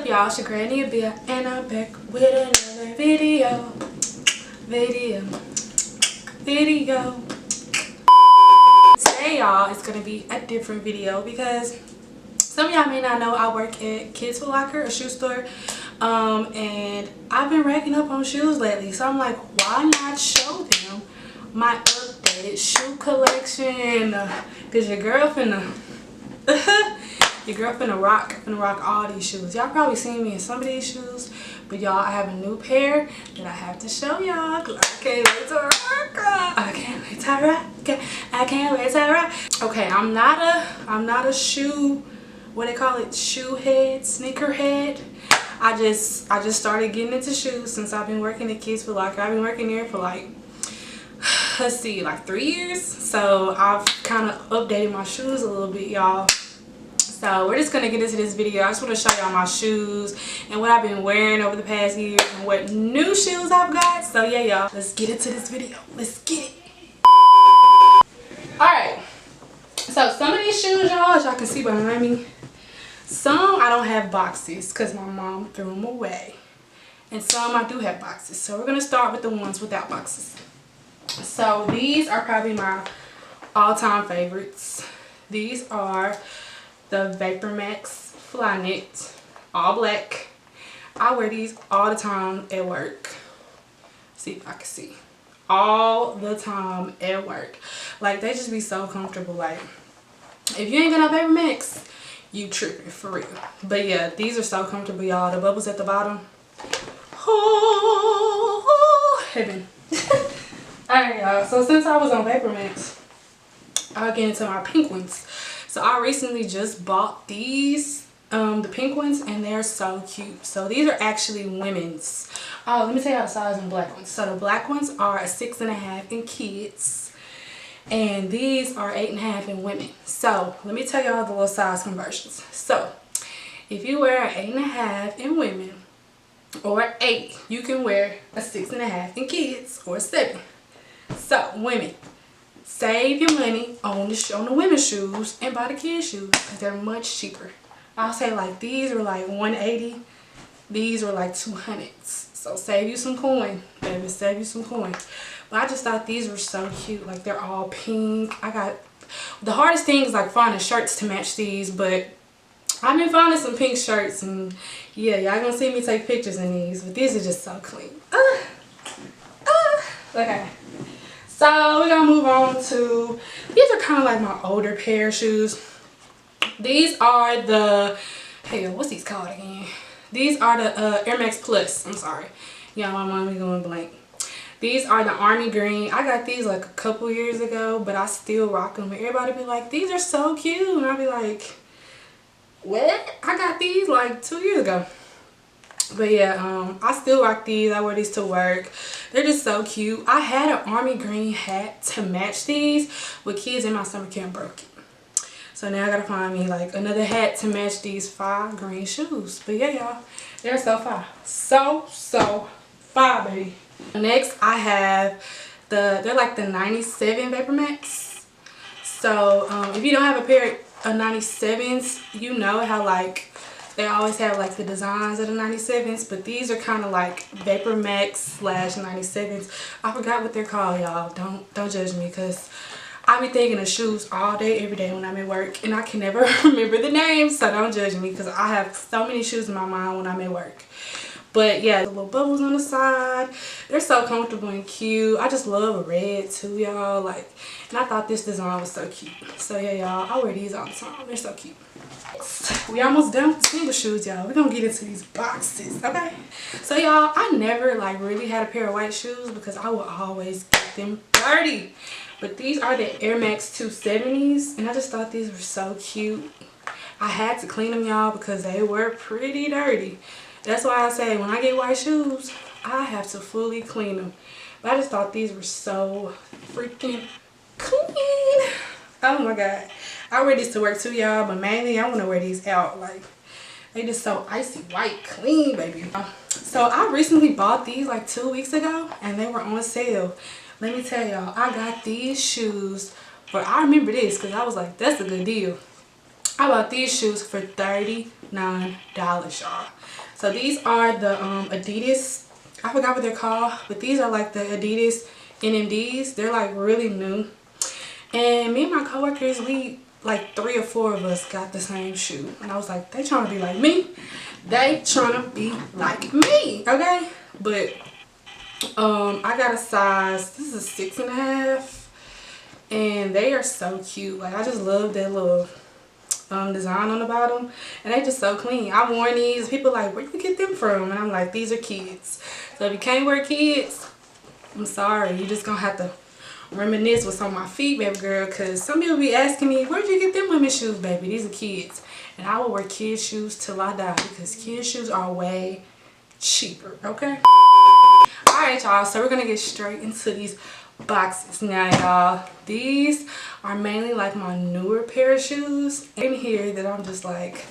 y'all? It's your granny Abia, and I'm back with another video. Today, y'all, it's gonna be a different video because some of y'all may not know I work at Kids Foot Locker, a shoe store, and I've been racking up on shoes lately. So I'm like, why not show them my updated shoe collection? Cause your girl finna rock all these shoes. Y'all probably seen me in some of these shoes, but y'all, I have a new pair that I have to show y'all. I can't wait to rock. I can't wait to rock. I can't wait to rock. Okay, I'm not a shoe, what they call it, shoe head, sneaker head. I just started getting into shoes since I've been working at Kids Foot Locker. I've been working there for like, let's see, like 3 years. So I've kind of updated my shoes a little bit, y'all. So we're just gonna get into this video. I just want to show y'all my shoes and what I've been wearing over the past year and what new shoes I've got. So yeah, y'all, let's get into this video. Let's get it. Alright, so some of these shoes, y'all, as y'all can see behind me, some I don't have boxes because my mom threw them away, and some I do have boxes. So we're gonna start with the ones without boxes. So these are probably my all-time favorites. These are the VaporMax Flyknit, all black. I wear these all the time at work. See if I can see. All the time at work. Like, they just be so comfortable. Like, if you ain't got no VaporMax, you tripping for real. But yeah, these are so comfortable, y'all. The bubbles at the bottom. Oh, heaven. Alright, y'all. So since I was on VaporMax, I'll get into my pink ones. So I recently just bought these, the pink ones, and they're so cute. So these are actually women's. Oh, let me tell you how the size on the black ones. So the black ones are a 6.5 in kids, and these are 8.5 in women. So let me tell y'all the little size conversions. So if you wear an 8.5 in women or 8, you can wear a 6.5 in kids or a 7. So women, save your money on the women's shoes and buy the kids shoes because they're much cheaper. I'll say like these are like $180. These are like $200. So save you some coin, baby. Save you some coin. But I just thought these were so cute. Like, they're all pink. The hardest thing is like finding shirts to match these, but I've been finding some pink shirts, and yeah, y'all gonna see me take pictures in these. But these are just so clean. Okay. So we're gonna move on to, these are kind of like my older pair of shoes. These are the, hey, what's these called again? These are the AirMax Plus. I'm sorry, y'all, my mom is going blank. These are the army green. I got these like a couple years ago, but I still rock them. And everybody be like, these are so cute, and I'll be like, what? I got these like 2 years ago. But yeah, I still rock these. I wear these to work. They're just so cute. I had an army green hat to match these, but kids in my summer camp broke it. So now I gotta find me like another hat to match these 5 green shoes. But yeah, y'all, they're so fire. So fire, baby. Next, I have they're like the 97 VaporMax. So if you don't have a pair of 97s, you know how like they always have like the designs of the 97s, but these are kind of like VaporMax / 97s. I forgot what they're called, y'all. Don't judge me, because I be thinking of shoes all day, every day when I'm at work, and I can never remember the names. So don't judge me, because I have so many shoes in my mind when I'm at work. But yeah, the little bubbles on the side, they're so comfortable and cute. I just love red too, y'all. Like, and I thought this design was so cute. So yeah, y'all, I wear these all the time. They're so cute. We almost done with single shoes, y'all. We're gonna get into these boxes, okay? So y'all, I never like really had a pair of white shoes because I would always get them dirty. But these are the AirMax 270s, and I just thought these were so cute. I had to clean them, y'all, because they were pretty dirty. That's why I say when I get white shoes, I have to fully clean them. But I just thought these were so freaking clean. Oh my god. I wear these to work too, y'all, but mainly I want to wear these out. Like, they just so icy white, clean, baby. So I recently bought these like 2 weeks ago, and they were on sale. Let me tell y'all, I got these shoes, but I remember this because I was like, that's a good deal. I bought these shoes for $39, y'all. So these are the Adidas. I forgot what they're called, but these are like the Adidas NMDs. They're like really new. And me and my coworkers, we like 3 or 4 of us got the same shoe. And I was like, they trying to be like me. They trying to be like me, okay? But I got a size, this is a 6.5. And they are so cute. Like, I just love that little design on the bottom, and they just so clean. I worn these. People like, where you get them from? And I'm like, these are kids. So if you can't wear kids, I'm sorry, you just gonna have to reminisce what's on my feet, baby girl, because some people be asking me, where'd you get them women's shoes, baby? These are kids. And I will wear kids shoes till I die, because kids shoes are way cheaper, okay? Alright, y'all, so we're gonna get straight into these boxes now, y'all. These are mainly like my newer pair of shoes in here that I'm just like,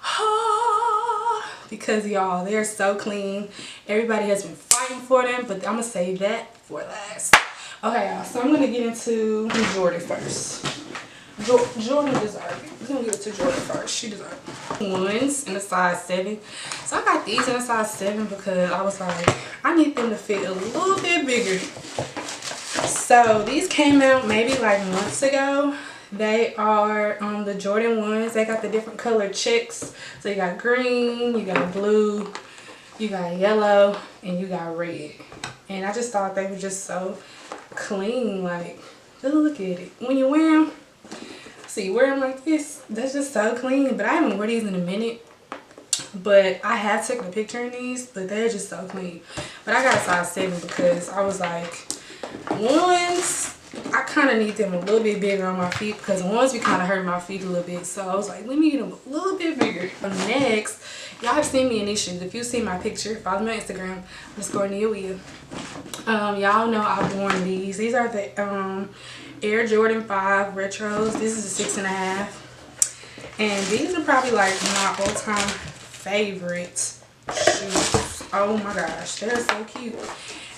ah, because y'all, they're so clean. Everybody has been fighting for them, but I'm gonna save that for last. Okay, y'all, so I'm gonna get into Jordan first. Jordan deserves it. We're gonna give it to Jordan first. She deserves it. Ones in a size 7. So I got these in a size 7 because I was like, I need them to fit a little bit bigger. So these came out maybe like months ago. They are the Jordan ones. They got the different color checks. So you got green, you got blue, you got yellow, and you got red. And I just thought they were just so clean. Like, just look at it. When you wear them, see, wear them like this, that's just so clean. But I haven't worn these in a minute. But I have taken a picture in these, but they're just so clean. But I got a size 7 because I was like, ones, I kind of need them a little bit bigger on my feet, because ones be kind of hurt my feet a little bit. So I was like, let me get them a little bit bigger. Next, y'all have seen me in these shoes. If you see my picture, follow me on Instagram, _Nia. Y'all know I've worn these. These are the Air Jordan 5 Retros. This is a 6.5. And these are probably like my all-time favorite shoes. Oh my gosh, they're so cute.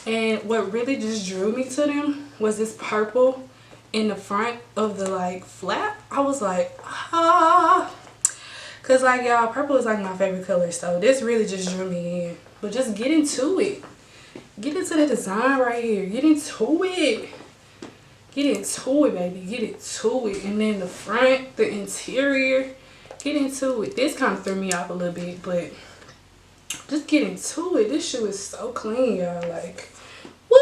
And what really just drew me to them was this purple in the front of the like flap. I was like, ah, cause like y'all, purple is like my favorite color. So this really just drew me in. But just get into it. Get into the design right here. Get into it. Get into it, baby. Get into it. And then the front, the interior, get into it. This kind of threw me off a little bit, but just get into it. This shoe is so clean, y'all. Like, woo!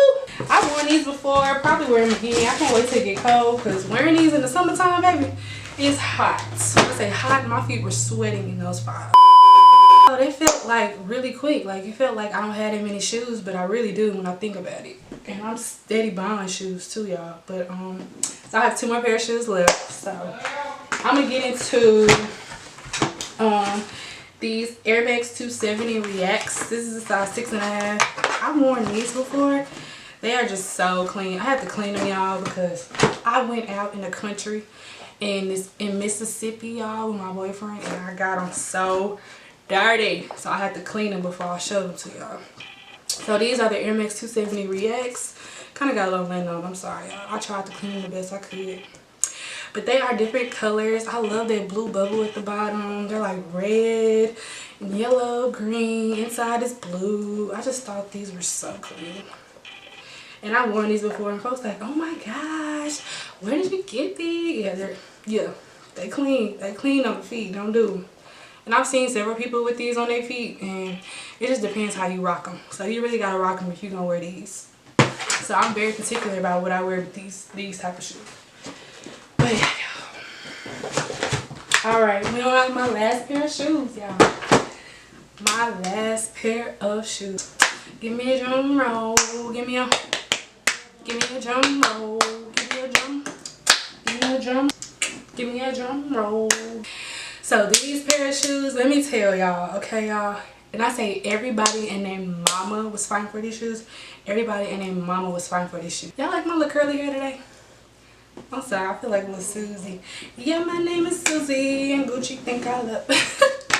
I've worn these before. Probably wear them again. I can't wait till it get cold, because wearing these in the summertime, baby, is hot. When I say hot, my feet were sweating in those 5. So they felt like really quick. Like, it felt like I don't have that many shoes, but I really do when I think about it. And I'm steady buying shoes too, y'all. But so I have 2 more pair of shoes left. So I'm gonna get into these AirMax 270 Reacts. This is a size 6.5. I've worn these before. They are just so clean. I had to clean them, y'all, because I went out in the country in Mississippi, y'all, with my boyfriend, and I got them so dirty. So I had to clean them before I showed them to y'all. So these are the AirMax 270 Reacts. Kind of got a little lint on them. I'm sorry, y'all. I tried to clean them the best I could. But they are different colors. I love that blue bubble at the bottom. They're like red, yellow, green. Inside is blue. I just thought these were so clean. And I've worn these before, and folks like, oh my gosh, where did you get these? Yeah, they clean. They clean on the feet. Don't do them. And I've seen several people with these on their feet, and it just depends how you rock them. So you really gotta rock them if you're gonna wear these. So I'm very particular about what I wear with these type of shoes. But yeah, y'all. Alright, we don't have my last pair of shoes, y'all. My last pair of shoes. Give me a drum roll. Give me a drum roll. Give me a drum. Give me a drum. Give me a drum roll. So these pair of shoes, let me tell y'all, okay, y'all. And I say everybody and their mama was fighting for these shoes. Everybody and their mama was fighting for these shoes. Y'all like my little curly hair today? I'm sorry, I feel like little Susie. Yeah, my name is Susie, and Gucci think I love.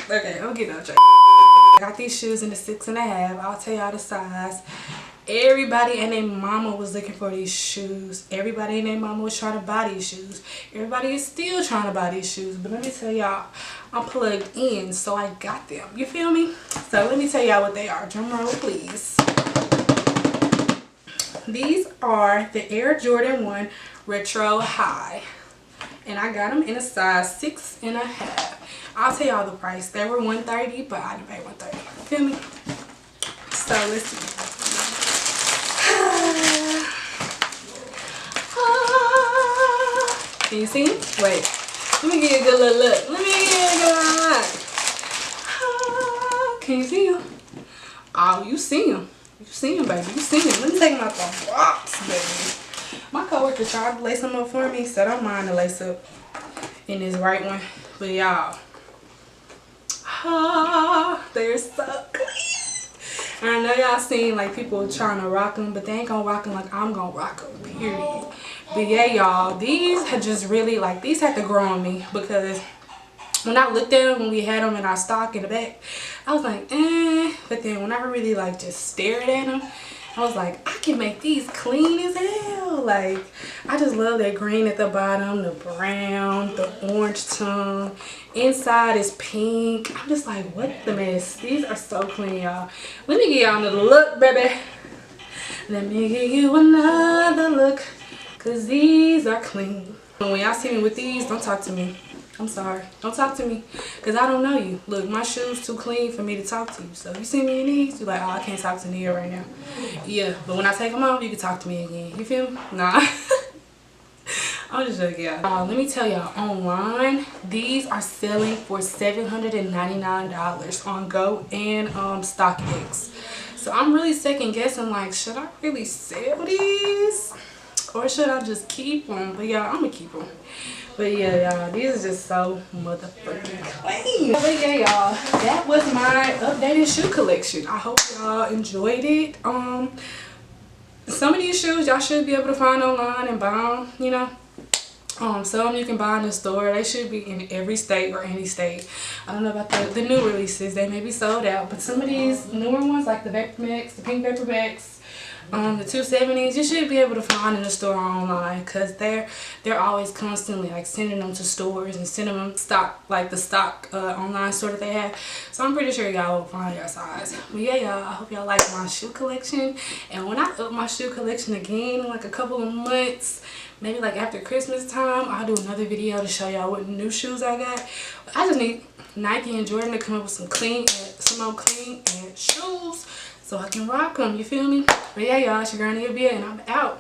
Okay, I'm getting out of track. I got these shoes in the 6.5. I'll tell y'all the size. Everybody and their mama was looking for these shoes. Everybody and their mama was trying to buy these shoes. Everybody is still trying to buy these shoes. But let me tell y'all, I'm plugged in, so I got them. You feel me? So let me tell y'all what they are. Drum roll, please. These are the Air Jordan 1 Retro High. And I got them in a size 6.5. I'll tell y'all the price. They were $130, but I didn't pay $130. Feel me? So let's see. Can you see him? Wait. Let me give you a good little look. Let me give you a good little look. Can you see him? Oh, you see him. You see him, baby. You see him. Let me take him out the box, baby. My coworker tried to lace them up for me, so I don't mind the lace up in this right one. But y'all, they're so clean. And I know y'all seen like people trying to rock them, but they ain't gonna rock them like I'm gonna rock them, period. But yeah, y'all, these had just really like, these had to grow on me, because when I looked at them, when we had them in our stock in the back, I was like, but then when I really like just stared at them, I was like, I can make these clean as hell. Like, I just love that green at the bottom, the brown, the orange tone. Inside is pink. I'm just like, what the mess? These are so clean, y'all. Let me give y'all another look, baby. Let me give you another look, because these are clean. When y'all see me with these, don't talk to me. I'm sorry. Don't talk to me, because I don't know you. Look, my shoes too clean for me to talk to you. So you see me in these, you're like, oh, I can't talk to Nia right now. Yeah, but when I take them off, you can talk to me again. You feel me? Nah. I'm just joking, y'all. Let me tell y'all, online, these are selling for $799 on Go and StockX. So I'm really second guessing, like, should I really sell these? Or should I just keep them? But y'all, I'm gonna keep them. But yeah, y'all, these are just so motherfucking clean. But yeah, y'all, that was my updated shoe collection. I hope y'all enjoyed it. Some of these shoes y'all should be able to find online and buy them, you know. Some you can buy in the store. They should be in every state or any state. I don't know about the new releases. They may be sold out. But some of these newer ones, like the VaporMax, the pink VaporMax, the 270s, you should be able to find in the store or online, because they're always constantly like sending them to stores and sending them stock, like the stock online store that they have. So I'm pretty sure y'all will find your size. But yeah, y'all, I hope y'all like my shoe collection. And when I up my shoe collection again in like a couple of months, maybe like after Christmas time, I'll do another video to show y'all what new shoes I got. I just need Nike and Jordan to come up with some more clean shoes, so I can rock them, you feel me? But yeah, y'all, it's your girl Nia, and I'm out.